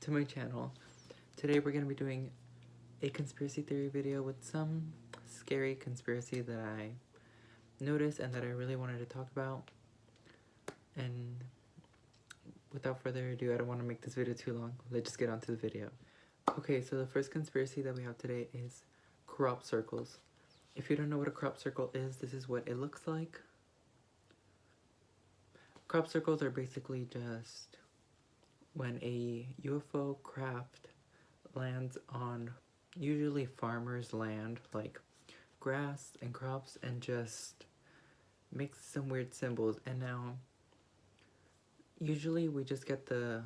to my channel. Today we're going to be doing a conspiracy theory video with some scary conspiracy that I noticed and that I really wanted to talk about. And without further ado, I don't want to make this video too long. Let's just get on to the video. Okay, so the first conspiracy that we have today is crop circles. If you don't know what a crop circle is, this is what it looks like. Crop circles are basically just when a UFO craft lands on usually farmers' land, like grass and crops, and just makes some weird symbols. And now, usually we just get the,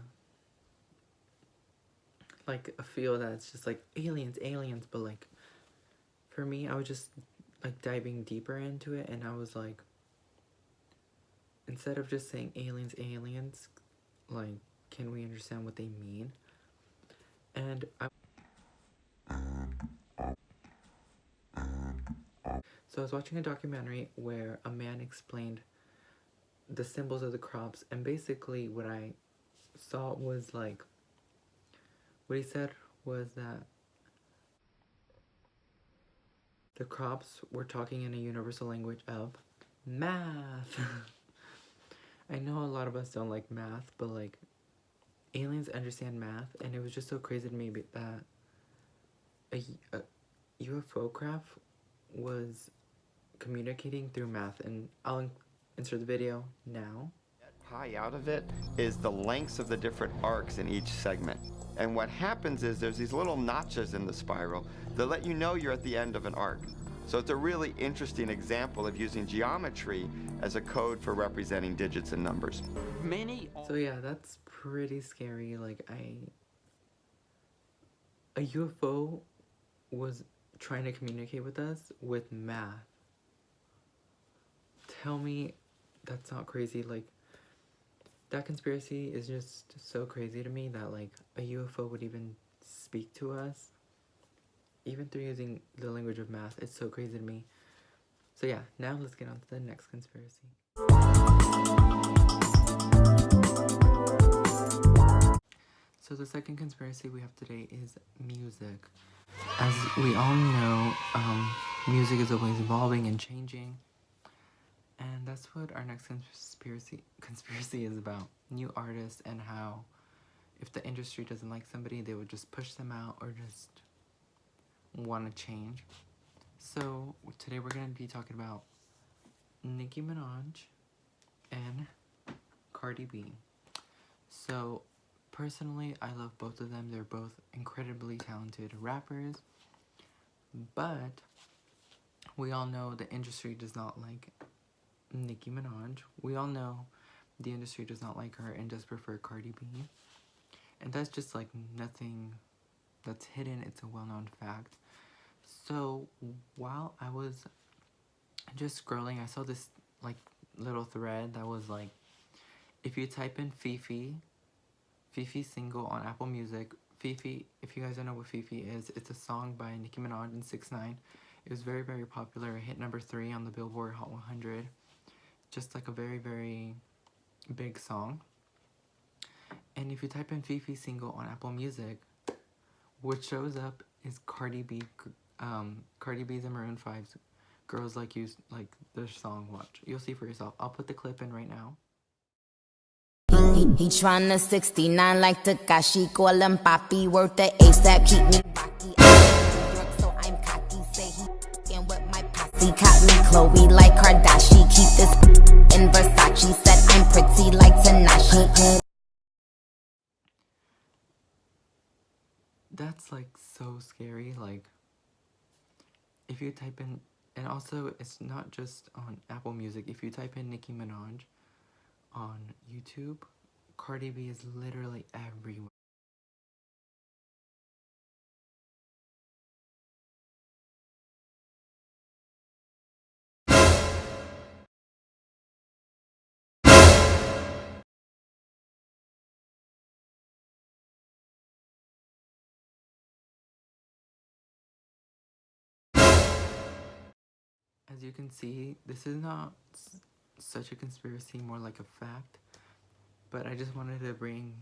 like, a feel that it's just like aliens, but like, for me, I was just like diving deeper into it, and I was like, instead of just saying aliens, like, can we understand what they mean? And so I was watching a documentary where a man explained the symbols of the crops, and basically what I saw was like, what he said was that the crops were talking in a universal language of math. I know a lot of us don't like math, but like, aliens understand math, and it was just so crazy to me that a UFO craft was communicating through math. And I'll insert the video now. Pi out of it is the lengths of the different arcs in each segment. And what happens is there's these little notches in the spiral that let you know you're at the end of an arc. So it's a really interesting example of using geometry as a code for representing digits and numbers. So yeah, that's pretty scary. Like, a UFO was trying to communicate with us with math. Tell me that's not crazy. Like, that conspiracy is just so crazy to me that like a UFO would even speak to us, even through using the language of math. It's so crazy to me. So yeah, now let's get on to the next conspiracy. So the second conspiracy we have today is music. As we all know, music is always evolving and changing. And that's what our next conspiracy is about. New artists, and how if the industry doesn't like somebody, they would just push them out or just want to change. So today we're going to be talking about Nicki Minaj and Cardi B. So personally, I love both of them. They're both incredibly talented rappers. But we all know the industry does not like Nicki Minaj. We all know the industry does not like her and does prefer Cardi B. And that's just like nothing that's hidden. It's a well-known fact. So while I was just scrolling, I saw this like little thread that was like, if you type in Fifi single on Apple Music, Fifi, if you guys don't know what Fifi is, it's a song by Nicki Minaj and 6ix9ine. It was very, very popular. It hit number 3 on the Billboard Hot 100. Just like a very, very big song. And if you type in Fifi single on Apple Music, what shows up is Cardi B. Cardi B's and Maroon 5's Girls Like You, like the song. Watch. You'll see for yourself. I'll put the clip in right now. He tryna 69 like Takashi, call him Papi, worth the ASAP, keep me rocky. So I'm cocky, say he f***ing with my posse, caught me Chloe like Kardashian, keep this in Versace, said I'm pretty like Tanashi. That's like so scary. Like, if you type in, and also it's not just on Apple Music, if you type in Nicki Minaj on YouTube, Cardi B is literally everywhere. As you can see, this is not such a conspiracy, more like a fact, but I just wanted to bring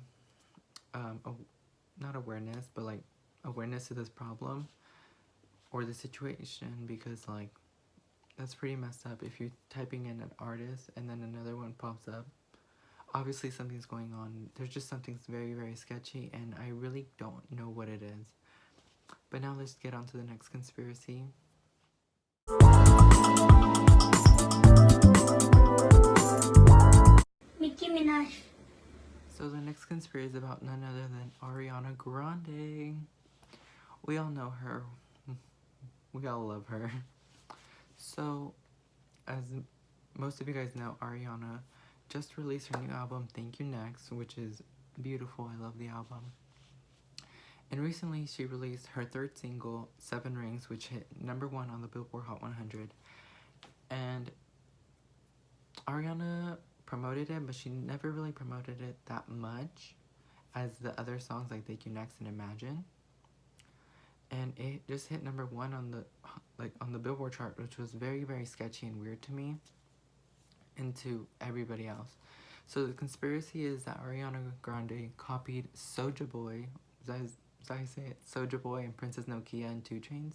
not awareness, but like awareness to this problem or the situation, because like that's pretty messed up. If you're typing in an artist and then another one pops up, obviously something's going on. There's just something's very, very sketchy, and I really don't know what it is. But now let's get on to the next conspiracy. Nicki Minaj. So the next conspiracy is about none other than Ariana Grande. We all know her. We all love her. So, as most of you guys know, Ariana just released her new album, Thank You Next, which is beautiful. I love the album. And recently she released her third single, 7 Rings, which hit #1 on the Billboard Hot 100. And Ariana promoted it, but she never really promoted it that much as the other songs like Thank You Next and Imagine. And it just hit #1 on the Billboard chart, which was very, very sketchy and weird to me and to everybody else. So the conspiracy is that Ariana Grande copied Soulja Boy, is that how you say it? Soulja Boy and Princess Nokia and 2 Chainz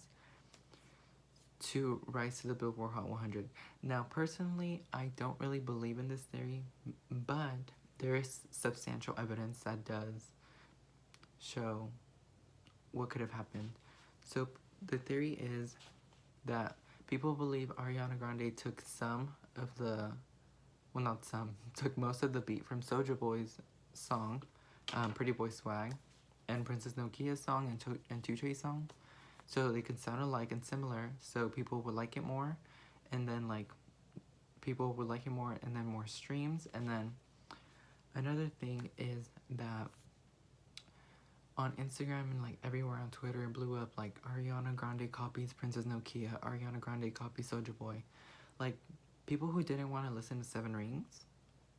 to rise to the Billboard Hot 100. Now, personally, I don't really believe in this theory, but there is substantial evidence that does show what could have happened. So the theory is that people believe Ariana Grande took took most of the beat from Soulja Boy's song, Pretty Boy Swag, and Princess Nokia's song and 2 Chainz song, so they could sound alike and similar, so people would like it more, and then like people would like it more, and then more streams. And then another thing is that on Instagram and like everywhere on Twitter, it blew up like Ariana Grande copies Princess Nokia, Ariana Grande copies Soulja Boy. Like, people who didn't want to listen to 7 Rings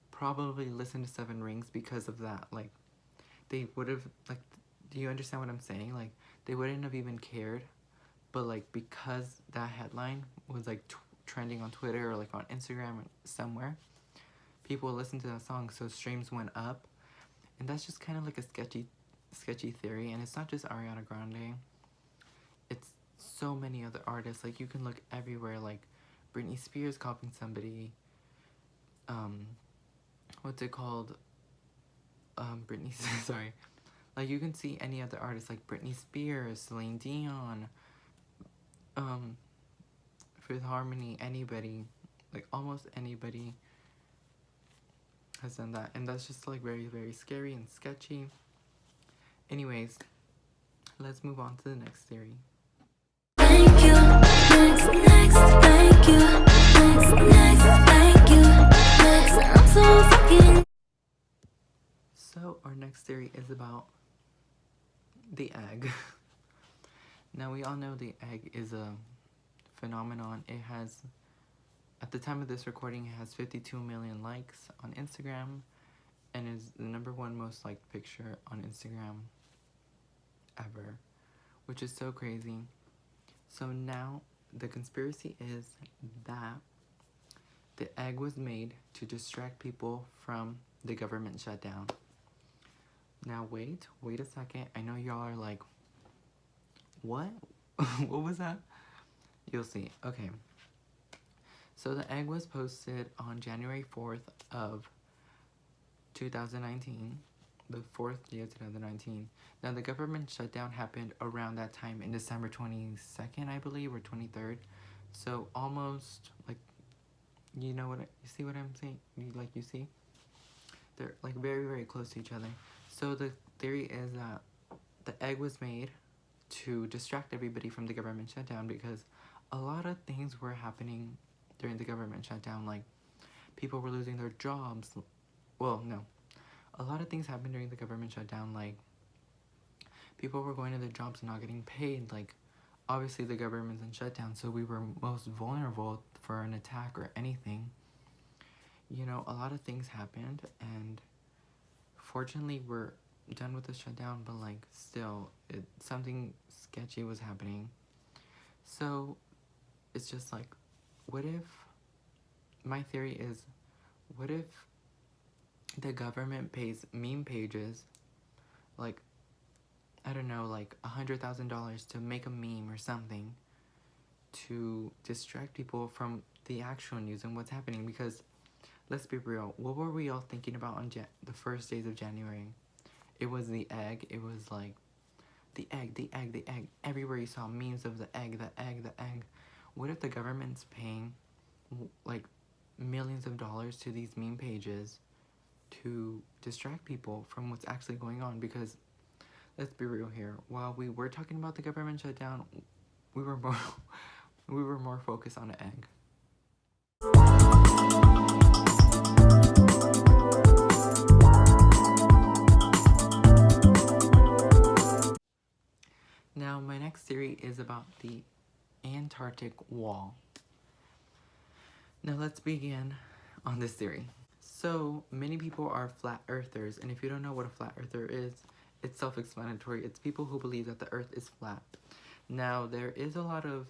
probably listened to 7 Rings because of that. Like, they would have, like, do you understand what I'm saying? Like, they wouldn't have even cared, but like because that headline was like trending on Twitter or like on Instagram or somewhere, people listened to that song, so streams went up. And that's just kind of like a sketchy theory. And it's not just Ariana Grande, it's so many other artists. Like, you can look everywhere, like Britney Spears copying somebody, what's it called, Britney sorry, like you can see any other artist like Britney Spears, Celine Dion, Fifth Harmony, anybody, like almost anybody has done that. And that's just like very, very scary and sketchy. Anyways, let's move on to the next theory. Thank you. Next, thank you. Next, thank you. Next, I'm so fucking. So our next theory is about the egg. Now, we all know the egg is a phenomenon. It has, at the time of this recording, it has 52 million likes on Instagram and is the #1 most liked picture on Instagram ever, which is so crazy. So now the conspiracy is that the egg was made to distract people from the government shutdown. Now wait a second. I know y'all are like, what? What was that? You'll see. Okay. So the egg was posted on January 4th of 2019. The 4th day of 2019. Now, the government shutdown happened around that time in December 22nd, I believe, or 23rd. So almost, like, you know what, you see what I'm saying? You see? They're, like, very, very close to each other. So the theory is that the egg was made to distract everybody from the government shutdown, because a lot of things were happening during the government shutdown. Like, people were losing their jobs. Well, no. A lot of things happened during the government shutdown. Like, people were going to their jobs and not getting paid. Like, obviously the government's in shutdown, so we were most vulnerable for an attack or anything. You know, a lot of things happened, and fortunately we're done with the shutdown, but like still something sketchy was happening. So it's just like, what if, my theory is, what if the government pays meme pages, like I don't know, like $100,000 to make a meme or something to distract people from the actual news and what's happening. Because let's be real, what were we all thinking about on the first days of January? It was the egg. It was like the egg, the egg, the egg. Everywhere you saw memes of the egg, the egg, the egg. What if the government's paying like millions of dollars to these meme pages to distract people from what's actually going on? Because let's be real here, while we were talking about the government shutdown, we were more focused on the egg. Now, my next theory is about the Antarctic Wall. Now, let's begin on this theory. So, many people are flat earthers, and if you don't know what a flat earther is, it's self-explanatory. It's people who believe that the earth is flat. Now, there is a lot of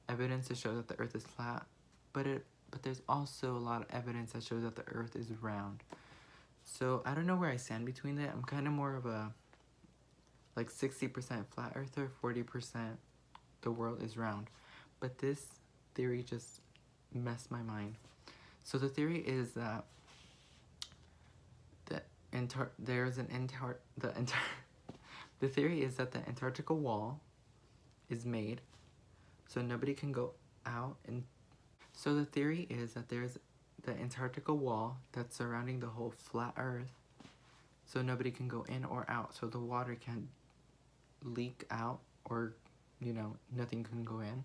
evidence to show that the earth is flat, but there's also a lot of evidence that shows that the earth is round. So, I don't know where I stand between that. I'm kind of more of a like 60% flat earther, 40% the world is round. But this theory just messed my mind. So the theory is that the theory is that the Antarctica Wall is made so nobody can go out, and so the theory is that there's the Antarctica Wall that's surrounding the whole flat earth, so nobody can go in or out, so the water can't leak out, or nothing can go in.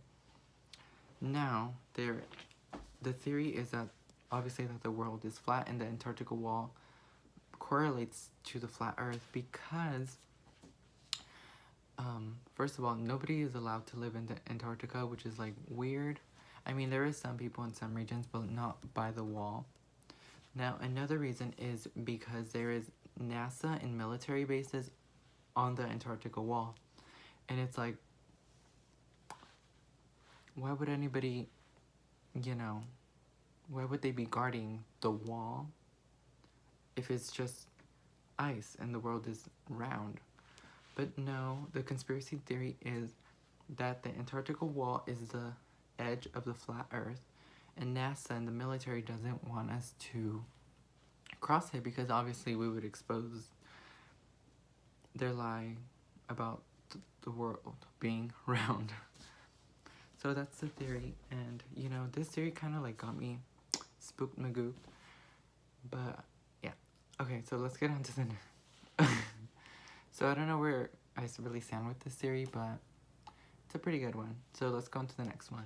Now the theory is that obviously that the world is flat and the Antarctica Wall correlates to the flat earth because first of all, nobody is allowed to live in the Antarctica, which is like weird. I mean, there is some people in some regions, but not by the wall. Now, another reason is because there is NASA and military bases on the Antarctica Wall. And it's like, why would anybody, why would they be guarding the wall if it's just ice and the world is round? But no, the conspiracy theory is that the Antarctica Wall is the edge of the flat earth, and NASA and the military doesn't want us to cross it because obviously we would expose their lie about the world being round. So that's the theory, and this theory kind of like got me spooked magooped, but yeah. Okay, so let's get on to the so I don't know where I really stand with this theory, but it's a pretty good one. So let's go on to the next one.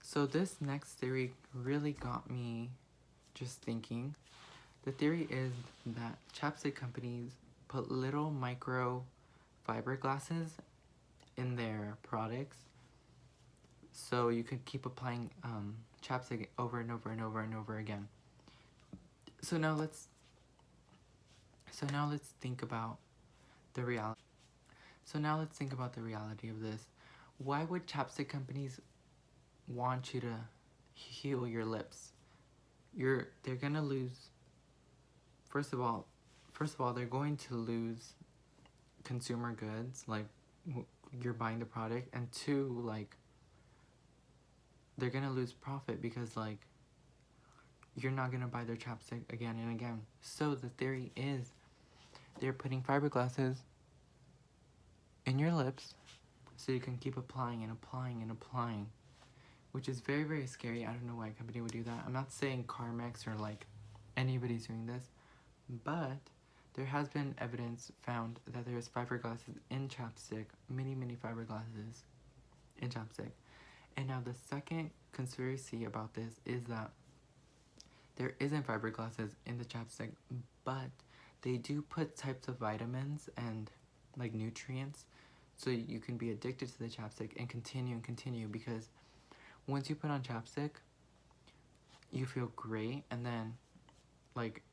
So this next theory really got me just thinking. The theory is that chapstick companies put little micro fiberglasses in their products so you could keep applying chapstick over and over and over and over again. So now let's think about the reality. So now let's think about the reality of this. Why would chapstick companies want you to heal your lips? They're gonna lose. First of all, they're going to lose consumer goods, like you're buying the product, and two, like they're gonna lose profit because like you're not gonna buy their chapstick again and again. So the theory is they're putting fiberglasses in your lips so you can keep applying and applying and applying, which is very, very scary. I don't know why a company would do that. I'm not saying Carmex or like anybody's doing this, but there has been evidence found that there's fiberglasses in chapstick, many fiberglasses in chapstick. And now the second conspiracy about this is that there isn't fiberglasses in the chapstick, but they do put types of vitamins and like nutrients so you can be addicted to the chapstick and continue, because once you put on chapstick, you feel great, and then like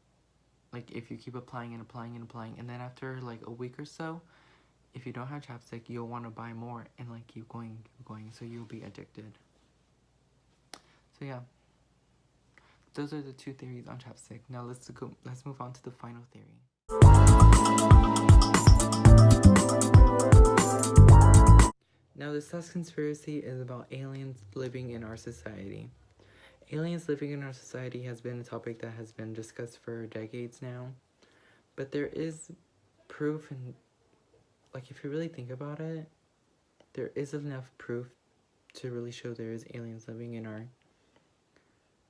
if you keep applying and applying and applying, and then after like a week or so, if you don't have chapstick, you'll want to buy more and like keep going, so you'll be addicted. So yeah, those are the two theories on Chopstick. Now let's move on to the final theory. Now this last conspiracy is about aliens living in our society. Aliens living in our society has been a topic that has been discussed for decades now, but there is proof, and like if you really think about it, there is enough proof to really show there is aliens living in our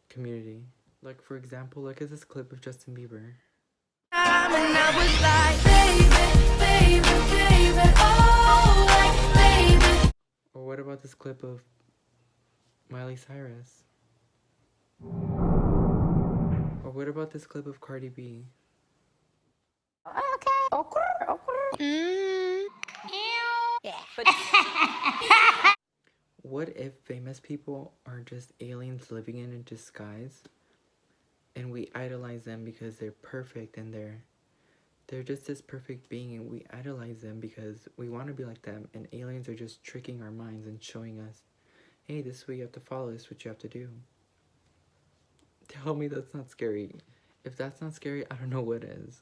community. Like for example, look at this clip of Justin Bieber. And I was like, baby, baby, baby, oh, like, baby. Or what about this clip of Miley Cyrus? Or what about this clip of Cardi B? What if famous people are just aliens living in a disguise, and we idolize them because they're perfect and they're just this perfect being, and we idolize them because we want to be like them, and aliens are just tricking our minds and showing us, hey, this is what you have to follow, this is what you have to do. Tell me that's not scary. If that's not scary, I don't know what is.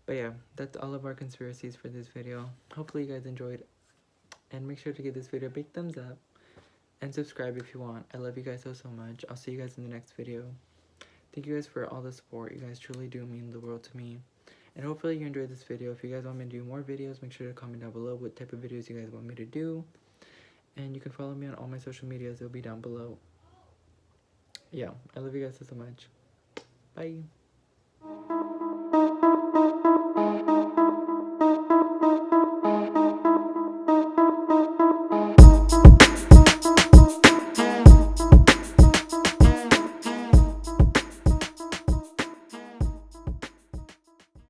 But yeah, that's all of our conspiracies for this video. Hopefully you guys enjoyed, and make sure to give this video a big thumbs up and subscribe if you want. I love you guys so much. I'll see you guys in the next video. Thank you guys for all the support. You guys truly do mean the world to me. And hopefully you enjoyed this video. If you guys want me to do more videos, make sure to comment down below what type of videos you guys want me to do. And you can follow me on all my social medias. It'll be down below. Yeah, I love you guys so much. Bye.